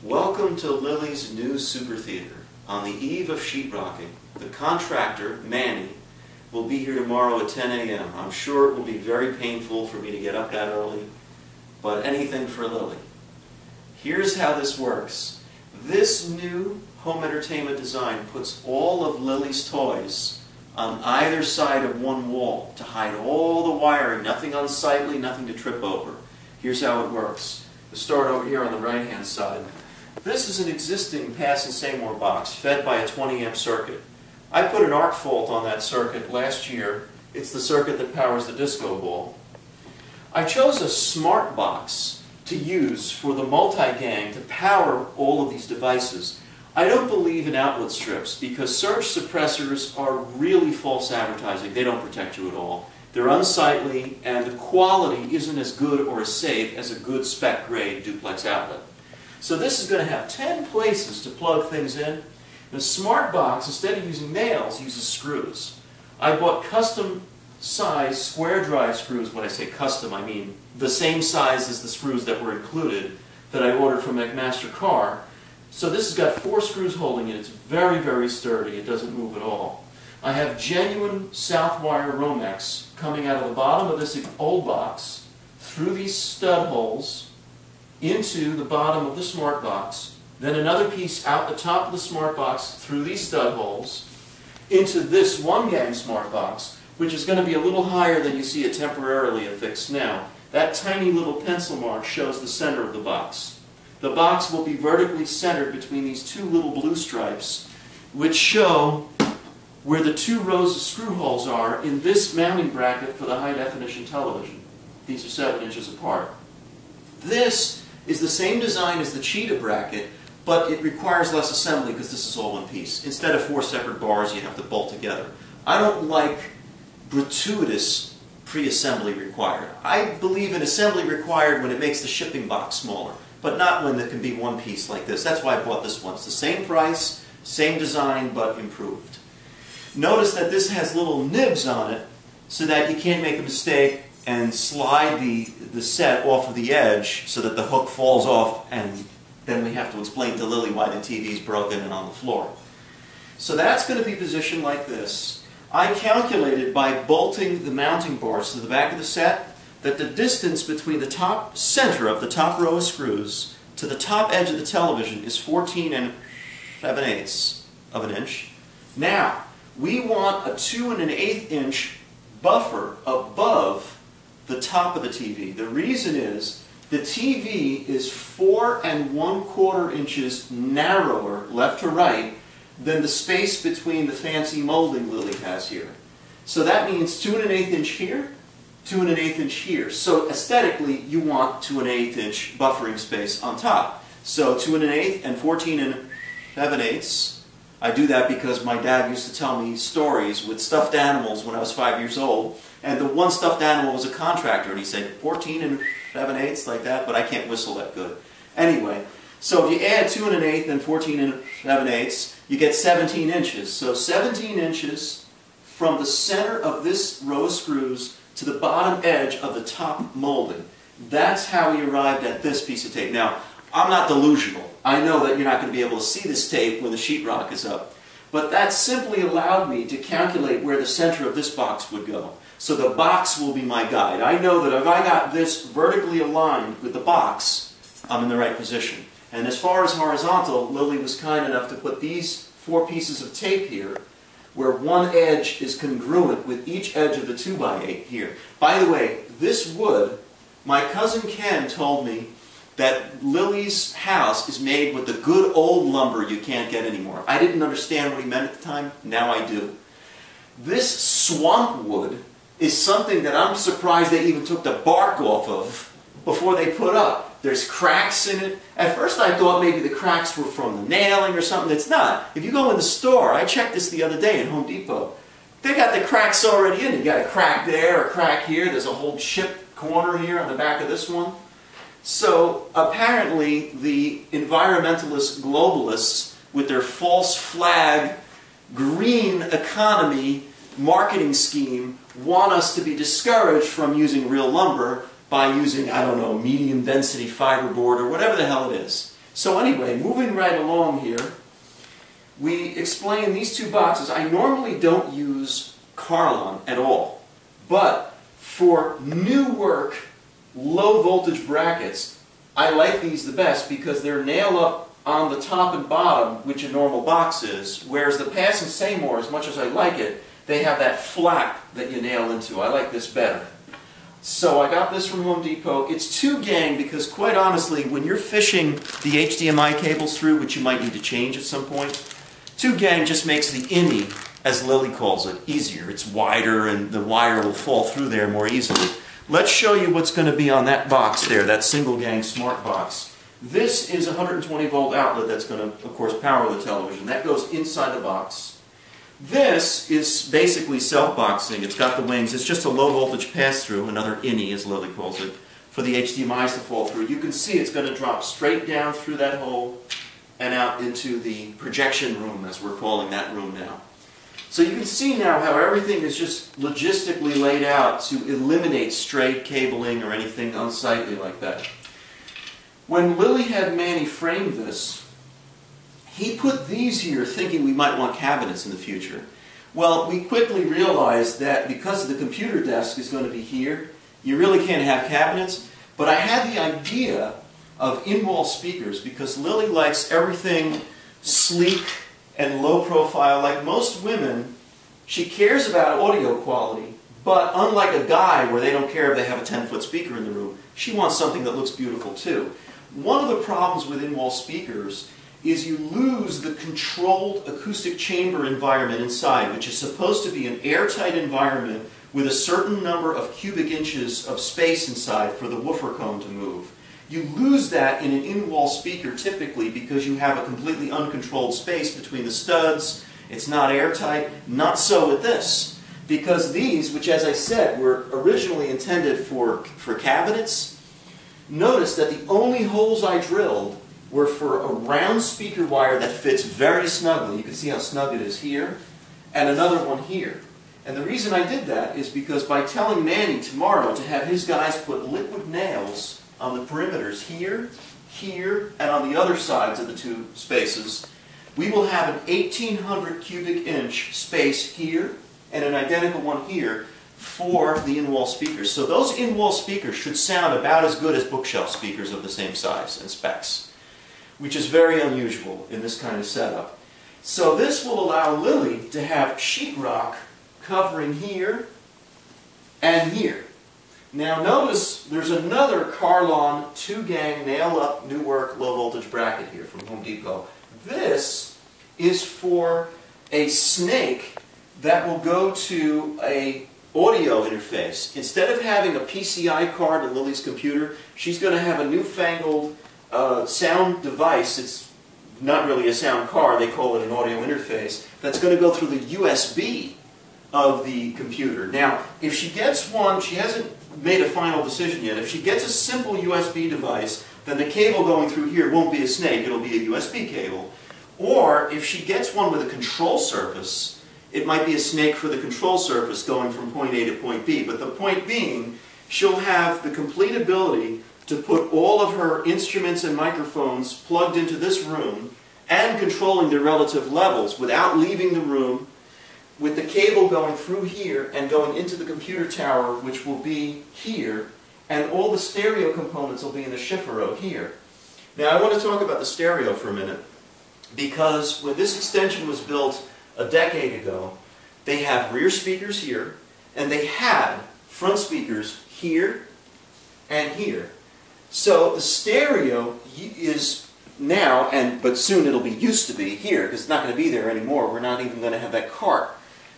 Welcome to Lily's new Supertheatre. On the eve of sheetrocking, the contractor, Manny, will be here tomorrow at 10 a.m. I'm sure it will be very painful for me to get up that early, but anything for Lily. Here's how this works. This new home entertainment design puts all of Lily's toys on either side of one wall to hide all the wiring, nothing unsightly, nothing to trip over. Here's how it works. We'll start over here on the right-hand side. This is an existing Pass and Seymour box fed by a 20 amp circuit. I put an arc fault on that circuit last year. It's the circuit that powers the disco ball. I chose a smart box to use for the multi-gang to power all of these devices. I don't believe in outlet strips because surge suppressors are really false advertising. They don't protect you at all. They're unsightly and the quality isn't as good or as safe as a good spec grade duplex outlet. So this is going to have 10 places to plug things in. The smart box, instead of using nails, uses screws. I bought custom size square drive screws. When I say custom, I mean the same size as the screws that were included that I ordered from McMaster Car. So this has got 4 screws holding it. It's very, very sturdy. It doesn't move at all. I have genuine Southwire Romex coming out of the bottom of this old box through these stud holes into the bottom of the smart box, then another piece out the top of the smart box through these stud holes into this one-gang smart box, which is going to be a little higher than you see it temporarily affixed now. That tiny little pencil mark shows the center of the box. The box will be vertically centered between these 2 little blue stripes, which show where the 2 rows of screw holes are in this mounting bracket for the high-definition television. These are 7 inches apart. This is the same design as the cheetah bracket, but it requires less assembly because this is all one piece. Instead of 4 separate bars, you have to bolt together. I don't like gratuitous pre-assembly required. I believe in assembly required when it makes the shipping box smaller, but not when there can be one piece like this. That's why I bought this one. It's the same price, same design, but improved. Notice that this has little nibs on it so that you can't make a mistake and slide the set off of the edge so that the hook falls off and then we have to explain to Lily why the TV is broken and on the floor. So that's going to be positioned like this. I calculated by bolting the mounting bars to the back of the set that the distance between the top center of the top row of screws to the top edge of the television is 14 7/8 of an inch. Now, we want a 2 1/8 inch buffer above the top of the TV. The reason is the TV is 4 1/4 inches narrower left to right than the space between the fancy molding Lily has here. So that means 2 1/8 inch here, 2 1/8 inch here. So aesthetically, you want 2 1/8 inch buffering space on top. So 2 1/8 and 14 7/8. I do that because my dad used to tell me stories with stuffed animals when I was 5 years old. And the one stuffed animal was a contractor, and he said 14 7/8 like that, but I can't whistle that good. Anyway, so if you add 2 1/8 and 14 7/8, you get 17 inches. So 17 inches from the center of this row of screws to the bottom edge of the top molding. That's how we arrived at this piece of tape. Now, I'm not delusional. I know that you're not going to be able to see this tape when the sheetrock is up. But that simply allowed me to calculate where the center of this box would go. So the box will be my guide. I know that if I got this vertically aligned with the box, I'm in the right position. And as far as horizontal, Lily was kind enough to put these 4 pieces of tape here, where one edge is congruent with each edge of the 2x8 here. By the way, this wood, my cousin Ken told me that Lily's house is made with the good old lumber you can't get anymore. I didn't understand what he meant at the time. Now I do. This swamp wood is something that I'm surprised they even took the bark off of before they put up. There's cracks in it. At first I thought maybe the cracks were from the nailing or something. It's not. If you go in the store, I checked this the other day in Home Depot, they got the cracks already in. You got a crack there, a crack here. There's a whole chip corner here on the back of this one. So apparently the environmentalist globalists with their false flag green economy marketing scheme want us to be discouraged from using real lumber by using, I don't know, medium density fiberboard or whatever the hell it is. So anyway, moving right along here, we explain these two boxes. I normally don't use Carlon at all, but for new work, low voltage brackets, I like these the best because they're nail up on the top and bottom, which a normal box is, whereas the Pass and Seymour, as much as I like it, they have that flap that you nail into. I like this better. So I got this from Home Depot. It's 2 gang because, quite honestly, when you're fishing the HDMI cables through, which you might need to change at some point, 2 gang just makes the innie, as Lily calls it, easier. It's wider and the wire will fall through there more easily. Let's show you what's going to be on that box there, that single gang smart box. This is a 120 volt outlet that's going to, of course, power the television. That goes inside the box. This is basically self-boxing. It's got the wings. It's just a low voltage pass-through, another innie as Lily calls it, for the HDMIs to fall through. You can see it's going to drop straight down through that hole and out into the projection room, as we're calling that room now. So you can see now how everything is just logistically laid out to eliminate stray cabling or anything unsightly like that. When Lily had Manny frame this, he put these here thinking we might want cabinets in the future. Well, we quickly realized that because the computer desk is going to be here, you really can't have cabinets. But I had the idea of in-wall speakers because Lily likes everything sleek and low profile. Like most women, she cares about audio quality, but unlike a guy where they don't care if they have a 10-foot speaker in the room, she wants something that looks beautiful too. One of the problems with in-wall speakers is you lose the controlled acoustic chamber environment inside, which is supposed to be an airtight environment with a certain number of cubic inches of space inside for the woofer cone to move. You lose that in an in-wall speaker typically because you have a completely uncontrolled space between the studs. It's not airtight. Not so with this, because these, which as I said were originally intended for cabinets, notice that the only holes I drilled were for a round speaker wire that fits very snugly. You can see how snug it is here, and another one here. And the reason I did that is because by telling Manny tomorrow to have his guys put liquid nails on the perimeters here, here, and on the other sides of the 2 spaces, we will have an 1,800 cubic inch space here and an identical one here for the in-wall speakers. So those in-wall speakers should sound about as good as bookshelf speakers of the same size and specs, which is very unusual in this kind of setup. So this will allow Lily to have sheetrock covering here and here. Now notice there's another Carlon 2 gang nail up new work low voltage bracket here from Home Depot. This is for a snake that will go to a audio interface. Instead of having a PCI card in Lily's computer, she's going to have a newfangled sound device. It's not really a sound card, they call it an audio interface, that's going to go through the USB of the computer. Now, if she gets one, she hasn't made a final decision yet. If she gets a simple USB device, then the cable going through here won't be a snake, it'll be a USB cable. Or if she gets one with a control surface, it might be a snake for the control surface going from point A to point B. But the point being, she'll have the complete ability to put all of her instruments and microphones plugged into this room and controlling their relative levels without leaving the room, with the cable going through here and going into the computer tower, which will be here, and all the stereo components will be in the Schifferow here. Now I want to talk about the stereo for a minute, because when this extension was built a decade ago, they have rear speakers here, and they had front speakers here and here. So the stereo is now, but soon it'll be used to be here, because it's not going to be there anymore. We're not even going to have that cart.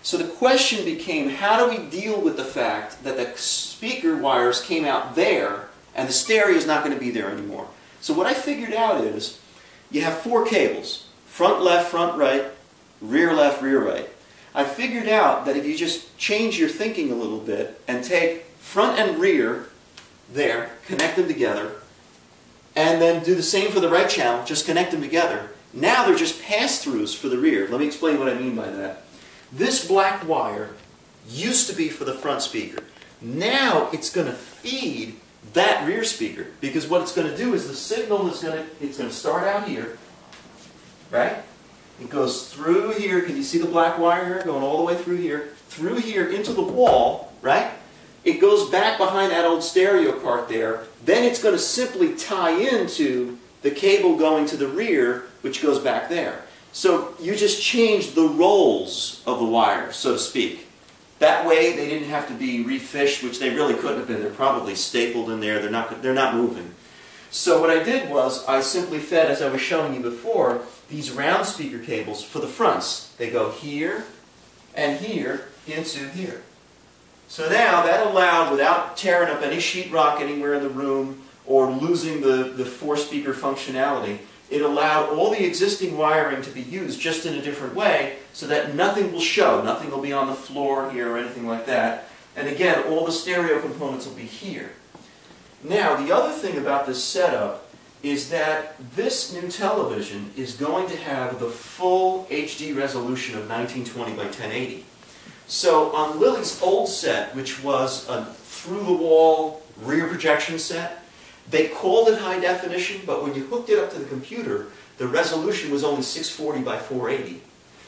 So the question became, how do we deal with the fact that the speaker wires came out there, and the stereo is not going to be there anymore? So what I figured out is, you have 4 cables, front left, front right, rear left, rear right. I figured out that if you just change your thinking a little bit and take front and rear there, connect them together, and then do the same for the right channel, just connect them together. Now they're just pass-throughs for the rear. Let me explain what I mean by that. This black wire used to be for the front speaker. Now it's going to feed that rear speaker, because what it's going to do is the signal is going to start out here, right? It goes through here. Can you see the black wire here going all the way through here into the wall, right? It goes back behind that old stereo cart there. Then it's going to simply tie into the cable going to the rear, which goes back there. So you just changed the rolls of the wires, so to speak. That way they didn't have to be refished, which they really couldn't have been. They're probably stapled in there. They're not moving. So what I did was I simply fed, as I was showing you before, these round speaker cables for the fronts. They go here and here into here. So now that allowed, without tearing up any sheetrock anywhere in the room or losing the four-speaker functionality, it allowed all the existing wiring to be used just in a different way so that nothing will show. Nothing will be on the floor here or anything like that. And again, all the stereo components will be here. Now, the other thing about this setup is that this new television is going to have the full HD resolution of 1920 by 1080. So on Lily's old set, which was a through-the-wall rear projection set, they called it high definition, but when you hooked it up to the computer, the resolution was only 640 by 480.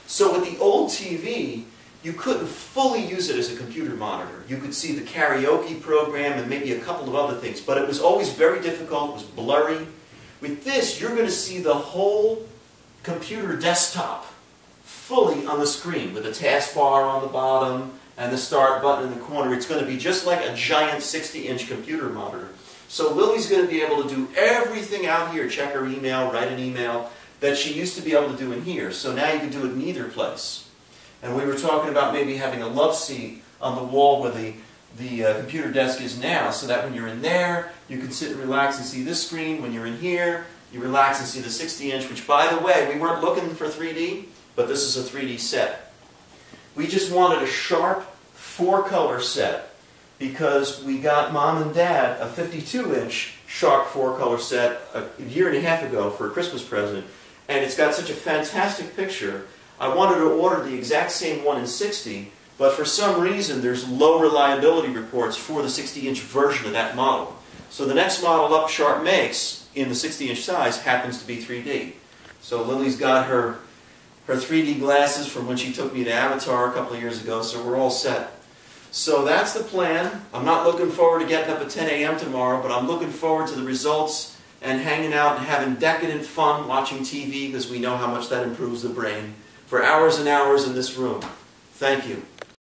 So with the old TV, you couldn't fully use it as a computer monitor. You could see the karaoke program and maybe a couple of other things, but it was always very difficult, it was blurry. With this, you're going to see the whole computer desktop fully on the screen with a taskbar on the bottom and the start button in the corner. It's going to be just like a giant 60-inch computer monitor. So Lily's going to be able to do everything out here, check her email, write an email, that she used to be able to do in here. So now you can do it in either place. And we were talking about maybe having a love seat on the wall where the computer desk is now, so that when you're in there, you can sit and relax and see this screen. When you're in here, you relax and see the 60-inch, which, by the way, we weren't looking for 3D, but this is a 3D set. We just wanted a sharp 4-color set because we got Mom and Dad a 52-inch sharp 4-color set a year and a half ago for a Christmas present, and it's got such a fantastic picture. I wanted to order the exact same one in 60, but for some reason there's low reliability reports for the 60-inch version of that model. So the next model up Sharp makes in the 60-inch size happens to be 3D. So Lily's got her 3D glasses from when she took me to Avatar a couple of years ago, so we're all set. So that's the plan. I'm not looking forward to getting up at 10 a.m. tomorrow, but I'm looking forward to the results and hanging out and having decadent fun watching TV because we know how much that improves the brain for hours and hours in this room. Thank you.